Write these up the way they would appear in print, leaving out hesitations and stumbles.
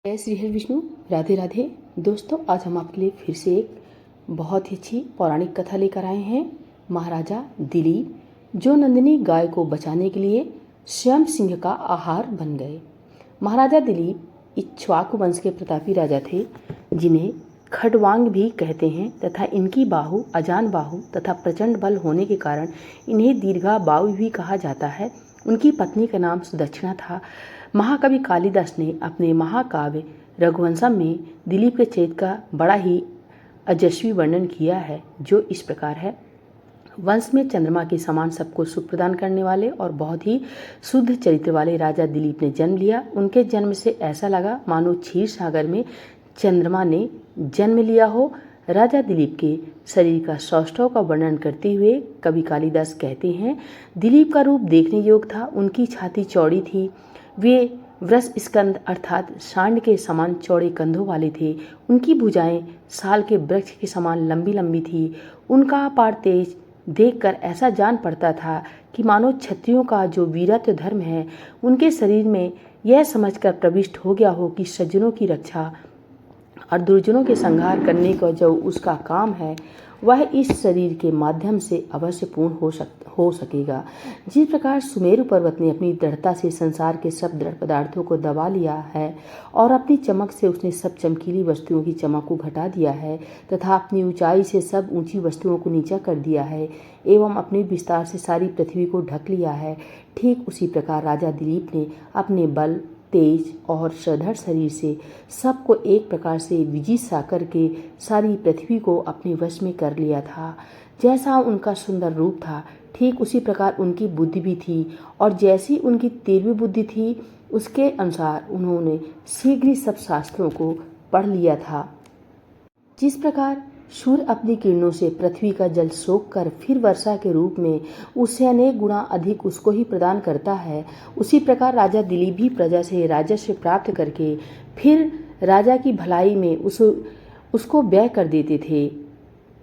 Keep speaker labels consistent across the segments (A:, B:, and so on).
A: जय श्री हरि विष्णु। राधे राधे। दोस्तों, आज हम आपके लिए फिर से एक बहुत ही अच्छी पौराणिक कथा लेकर आए हैं। महाराजा दिलीप जो नंदिनी गाय को बचाने के लिए स्वयं सिंह का आहार बन गए। महाराजा दिलीप इक्ष्वाकु वंश के प्रतापी राजा थे, जिन्हें खड्वांग भी कहते हैं तथा इनकी बाहु अजान बाहु तथा प्रचंड बल होने के कारण इन्हें दीर्घा बाहु भी कहा जाता है। उनकी पत्नी का नाम सुदक्षिणा था। महाकवि कालिदास ने अपने महाकाव्य रघुवंशम में दिलीप के चरित्र का बड़ा ही अजस्वी वर्णन किया है, जो इस प्रकार है। वंश में चंद्रमा के समान सबको सुख प्रदान करने वाले और बहुत ही शुद्ध चरित्र वाले राजा दिलीप ने जन्म लिया। उनके जन्म से ऐसा लगा मानो क्षीर सागर में चंद्रमा ने जन्म लिया हो। राजा दिलीप के शरीर का सौष्ठव का वर्णन करते हुए कवि कालिदास कहते हैं, दिलीप का रूप देखने योग्य था। उनकी छाती चौड़ी थी, वे वृष स्कंद अर्थात सांड के समान चौड़े कंधों वाले थे। उनकी भुजाएं साल के वृक्ष के समान लंबी लंबी थी। उनका अपार तेज देखकर ऐसा जान पड़ता था कि मानो क्षत्रियों का जो वीरत्व धर्म है उनके शरीर में यह समझकर प्रविष्ट हो गया हो कि सज्जनों की रक्षा और दुर्जनों के संहार करने का जो उसका काम है वह इस शरीर के माध्यम से अवश्य पूर्ण हो सकेगा। जिस प्रकार सुमेरु पर्वत ने अपनी दृढ़ता से संसार के सब दृढ़ पदार्थों को दबा लिया है और अपनी चमक से उसने सब चमकीली वस्तुओं की चमक को घटा दिया है तथा अपनी ऊंचाई से सब ऊंची वस्तुओं को नीचा कर दिया है एवं अपने विस्तार से सारी पृथ्वी को ढक लिया है, ठीक उसी प्रकार राजा दिलीप ने अपने बल तेज और सधड़ शरीर से सबको एक प्रकार से विजित सा करके सारी पृथ्वी को अपने वश में कर लिया था। जैसा उनका सुंदर रूप था, ठीक उसी प्रकार उनकी बुद्धि भी थी और जैसी उनकी तीव्र बुद्धि थी उसके अनुसार उन्होंने शीघ्र ही सब शास्त्रों को पढ़ लिया था। जिस प्रकार सूर्य अपनी किरणों से पृथ्वी का जल सोख कर फिर वर्षा के रूप में उससे अनेक गुना अधिक उसको ही प्रदान करता है, उसी प्रकार राजा दिलीप भी प्रजा से राजस्व प्राप्त करके फिर राजा की भलाई में उसको व्यय कर देते थे।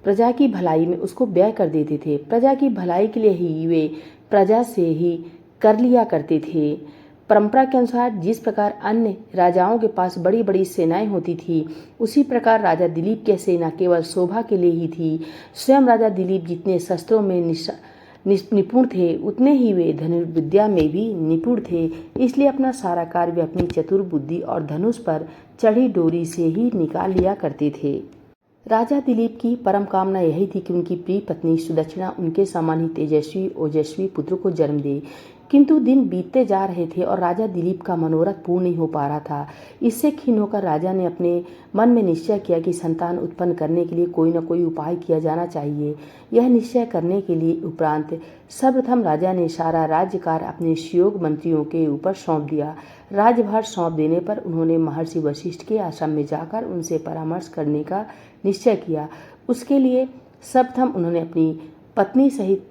A: प्रजा की भलाई में उसको व्यय कर देते थे। प्रजा की भलाई के लिए ही वे प्रजा से ही कर लिया करते थे। परंपरा के अनुसार जिस प्रकार अन्य राजाओं के पास बड़ी बड़ी सेनाएं होती थी, उसी प्रकार राजा दिलीप की सेना केवल शोभा के लिए ही थी। स्वयं राजा दिलीप जितने शस्त्रों में निपुण थे, उतने ही वे धनुर्विद्या में भी निपुण थे। इसलिए अपना सारा कार्य वे अपनी चतुर बुद्धि और धनुष पर चढ़ी डोरी से ही निकाल लिया करते थे। राजा दिलीप की परम कामना यही थी कि उनकी प्रिय पत्नी सुदक्षिणा उनके समान ही तेजस्वी ओजस्वी पुत्र को जन्म दे, किंतु दिन बीतते जा रहे थे और राजा दिलीप का मनोरथ पूर्ण नहीं हो पा रहा था। इससे खिन्न होकर राजा ने अपने मन में निश्चय किया कि संतान उत्पन्न करने के लिए कोई न कोई उपाय किया जाना चाहिए। यह निश्चय करने के लिए उपरांत सर्वप्रथम राजा ने सारा राज्यकार अपने सुयोग मंत्रियों के ऊपर सौंप दिया। राज्यभार सौंप देने पर उन्होंने महर्षि वशिष्ठ के आश्रम में जाकर उनसे परामर्श करने का निश्चय किया। उसके लिए सर्वप्रथम उन्होंने अपनी पत्नी सहित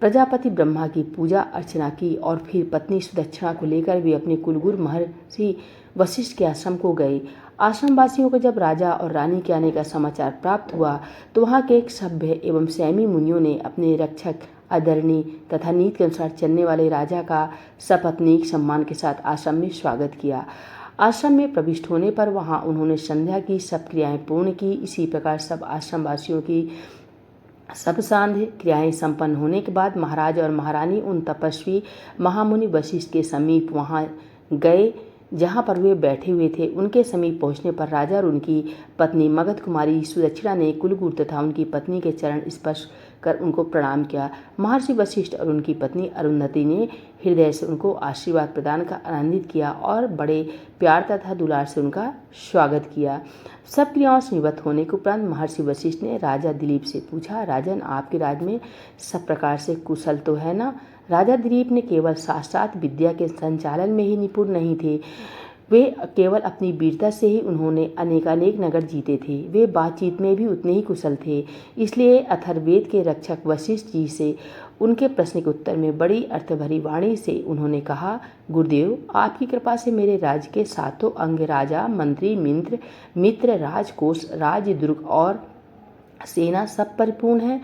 A: प्रजापति ब्रह्मा की पूजा अर्चना की और फिर पत्नी सुदक्षिणा को लेकर वे अपने कुलगुरु महर्षि वशिष्ठ के आश्रम को गए। आश्रमवासियों को जब राजा और रानी के आने का समाचार प्राप्त हुआ तो वहाँ के एक सभ्य एवं संयमी मुनियों ने अपने रक्षक आदरणीय तथा नीति के अनुसार चलने वाले राजा का सपत्नीक सम्मान के साथ आश्रम में स्वागत किया। आश्रम में प्रविष्ट होने पर वहाँ उन्होंने संध्या की सब क्रियाएं पूर्ण की। इसी प्रकार सब आश्रमवासियों की सब सांध्य क्रियाएं संपन्न होने के बाद महाराज और महारानी उन तपस्वी महामुनि वशिष्ठ के समीप वहां गए जहां पर वे बैठे हुए थे। उनके समीप पहुंचने पर राजा और उनकी पत्नी मगध कुमारी सुदक्षिणा ने कुलगुरु तथा उनकी पत्नी के चरण स्पर्श कर उनको प्रणाम किया। महर्षि वशिष्ठ और उनकी पत्नी अरुंधति ने हृदय से उनको आशीर्वाद प्रदान कर आनंदित किया और बड़े प्यार तथा दुलार से उनका स्वागत किया। सब क्रियाओं से निवृत्त होने के उपरांत महर्षि वशिष्ठ ने राजा दिलीप से पूछा, राजन, आपके राज्य में सब प्रकार से कुशल तो है ना? राजा दिलीप ने केवल शास्त्रार्थ विद्या के संचालन में ही निपुण नहीं थे, वे केवल अपनी वीरता से ही उन्होंने अनेकानेक नगर जीते थे। वे बातचीत में भी उतने ही कुशल थे। इसलिए अथर्ववेद के रक्षक वशिष्ठ जी से उनके प्रश्न के उत्तर में बड़ी अर्थभरी वाणी से उन्होंने कहा, गुरुदेव, आपकी कृपा से मेरे राज्य के सातों अंग राजा, मंत्री, मित्र, राजकोष, राजदुर्ग और सेना सब परिपूर्ण है।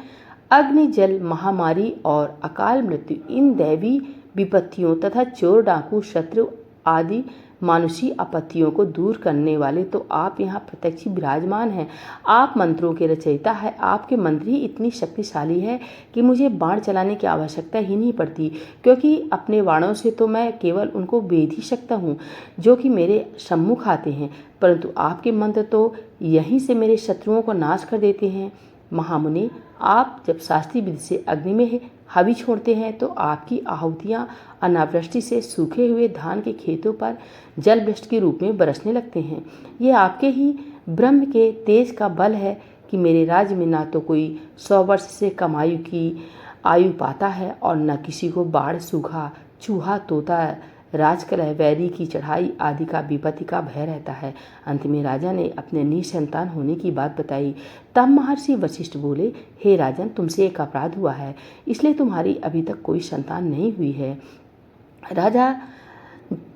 A: अग्नि, जल, महामारी और अकाल मृत्यु, इन दैवी विपत्तियों तथा चोर, डाकू, शत्रु आदि मानुषी आपत्तियों को दूर करने वाले तो आप यहाँ प्रत्यक्ष विराजमान हैं। आप मंत्रों के रचयिता है। आपके मंत्र ही इतनी शक्तिशाली है कि मुझे बाण चलाने की आवश्यकता ही नहीं पड़ती, क्योंकि अपने बाणों से तो मैं केवल उनको भेद ही सकता हूँ जो कि मेरे सम्मुख आते हैं, परंतु आपके मंत्र तो यहीं से मेरे शत्रुओं को नाश कर देते हैं। महामुनि, आप जब शास्त्रीय विधि से अग्नि में हवि छोड़ते हैं तो आपकी आहुतियाँ अनावृष्टि से सूखे हुए धान के खेतों पर जल वृष्टि के रूप में बरसने लगते हैं। ये आपके ही ब्रह्म के तेज का बल है कि मेरे राज्य में ना तो कोई 100 वर्ष से कम आयु की आयु पाता है और न किसी को बाढ़, सूखा, चूहा, तोता, राजकलह, वैरी की चढ़ाई आदि का विपत्ति का भय रहता है। अंत में राजा ने अपने निसंतान होने की बात बताई। तब महर्षि वशिष्ठ बोले, हे राजन, तुमसे एक अपराध हुआ है, इसलिए तुम्हारी अभी तक कोई संतान नहीं हुई है।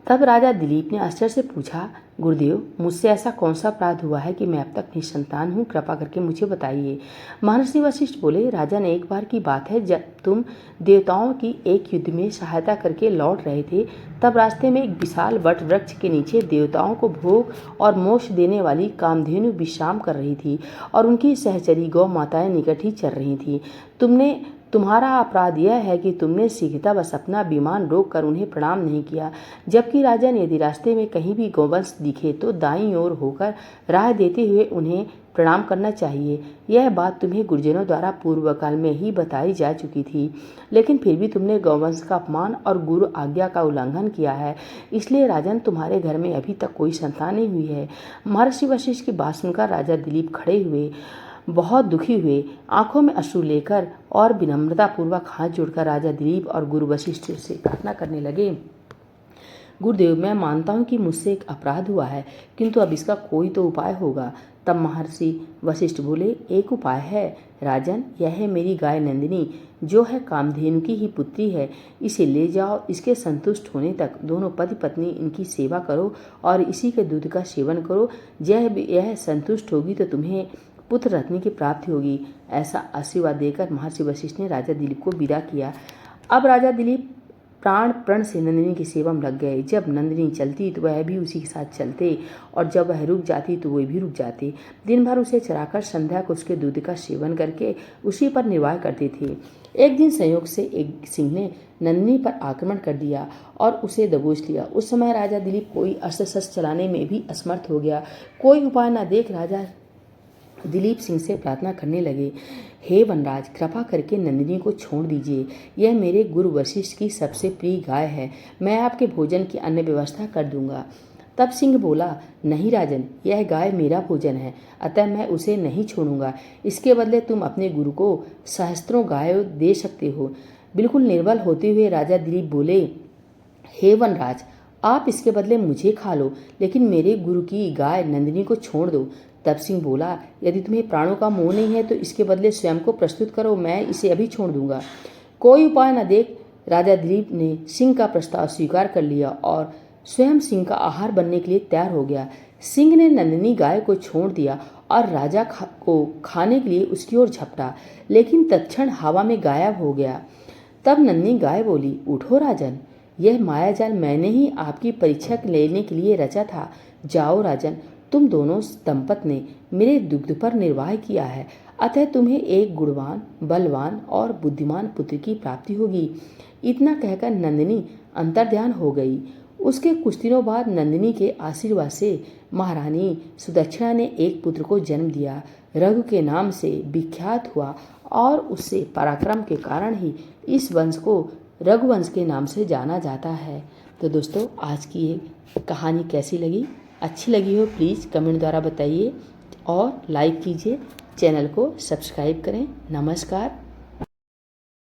A: तब राजा दिलीप ने आश्चर्य से पूछा, गुरुदेव, मुझसे ऐसा कौन सा अपराध हुआ है कि मैं अब तक निसंतान हूँ? कृपा करके मुझे बताइए। महर्षि वशिष्ठ बोले, राजन, एक बार की बात है, जब तुम देवताओं की एक युद्ध में सहायता करके लौट रहे थे, तब रास्ते में एक विशाल वट वृक्ष के नीचे देवताओं को भोग और मोक्ष देने वाली कामधेनु विश्राम कर रही थी और उनकी सहचरी गौ माताएं निकट ही चल रही थी। तुम्हारा अपराध यह है कि तुमने शीघ्रतावश अपना विमान रोककर उन्हें प्रणाम नहीं किया, जबकि राजन, यदि रास्ते में कहीं भी गोवंश दिखे तो दाईं ओर होकर राह देते हुए उन्हें प्रणाम करना चाहिए। यह बात तुम्हें गुरुजनों द्वारा पूर्व काल में ही बताई जा चुकी थी, लेकिन फिर भी तुमने गौवंश का अपमान और गुरु आज्ञा का उल्लंघन किया है। इसलिए राजन, तुम्हारे घर में अभी तक कोई संतान नहीं हुई है। महर्षि वशिष्ठ की बात सुनकर राजा दिलीप खड़े हुए, बहुत दुखी हुए। आंखों में अश्रु लेकर और विनम्रतापूर्वक हाथ जोड़कर राजा दिलीप और गुरु वशिष्ठ से प्रार्थना करने लगे, गुरुदेव, मैं मानता हूँ कि मुझसे एक अपराध हुआ है, किंतु अब इसका कोई तो उपाय होगा। तब महर्षि वशिष्ठ बोले, एक उपाय है राजन, यह है मेरी गाय नंदिनी, जो है कामधेनु की ही पुत्री है। इसे ले जाओ, इसके संतुष्ट होने तक दोनों पति पत्नी इनकी सेवा करो और इसी के दूध का सेवन करो। यह संतुष्ट होगी तो तुम्हें पुत्र रत्न की प्राप्ति होगी। ऐसा आशीर्वाद देकर महर्षि वशिष्ठ ने राजा दिलीप को विदा किया। अब राजा दिलीप प्राण प्रण से नंदिनी की सेवा में लग गए। जब नंदिनी चलती तो वह भी उसी के साथ चलते, और जब वह रुक जाती तो वह भी रुक जाते। दिन भर उसे चराकर संध्या को उसके दूध का सेवन करके उसी पर निर्वाह करते थे। एक दिन संयोग से एक सिंह ने नंदिनी पर आक्रमण कर दिया और उसे दबोच लिया। उस समय राजा दिलीप कोई अस्त्र शस्त्र चलाने में भी असमर्थ हो गया। कोई उपाय न देख राजा दिलीप सिंह से प्रार्थना करने लगे, हे वनराज, कृपा करके नंदिनी को छोड़ दीजिए। यह मेरे गुरु वशिष्ठ की सबसे प्रिय गाय है। मैं आपके भोजन की अन्य व्यवस्था कर दूंगा। तब सिंह बोला, नहीं राजन, यह गाय मेरा भोजन है, अतः मैं उसे नहीं छोड़ूंगा। इसके बदले तुम अपने गुरु को सहस्त्रों गायों दे सकते हो। बिल्कुल निर्बल होते हुए राजा दिलीप बोले, हे वनराज, आप इसके बदले मुझे खा लो, लेकिन मेरे गुरु की गाय नंदिनी को छोड़ दो। तब सिंह बोला, यदि तुम्हें प्राणों का मोह नहीं है तो इसके बदले स्वयं को प्रस्तुत करो, मैं इसे अभी छोड़ दूंगा। कोई उपाय न देख राजा दिलीप ने सिंह का प्रस्ताव स्वीकार कर लिया और स्वयं सिंह का आहार बनने के लिए तैयार हो गया। सिंह ने नंदिनी गाय को छोड़ दिया और राजा को खाने के लिए उसकी ओर झपटा, लेकिन तत्क्षण हवा में गायब हो गया। तब नंदिनी गाय बोली, उठो राजन, यह मायाजाल मैंने ही आपकी परीक्षा लेने के लिए रचा था। जाओ राजन, तुम दोनों दंपत्ति ने मेरे दुग्ध पर निर्वाह किया है, अतः तुम्हें एक गुणवान, बलवान और बुद्धिमान पुत्र की प्राप्ति होगी। इतना कहकर नंदिनी अंतर्ध्यान हो गई। उसके कुछ दिनों बाद नंदिनी के आशीर्वाद से महारानी सुदक्षिणा ने एक पुत्र को जन्म दिया। रघु के नाम से विख्यात हुआ और उससे पराक्रम के कारण ही इस वंश को रघुवंश के नाम से जाना जाता है। तो दोस्तों, आज की ये कहानी कैसी लगी? अच्छी लगी हो प्लीज़ कमेंट द्वारा बताइए और लाइक कीजिए, चैनल को सब्सक्राइब करें। नमस्कार।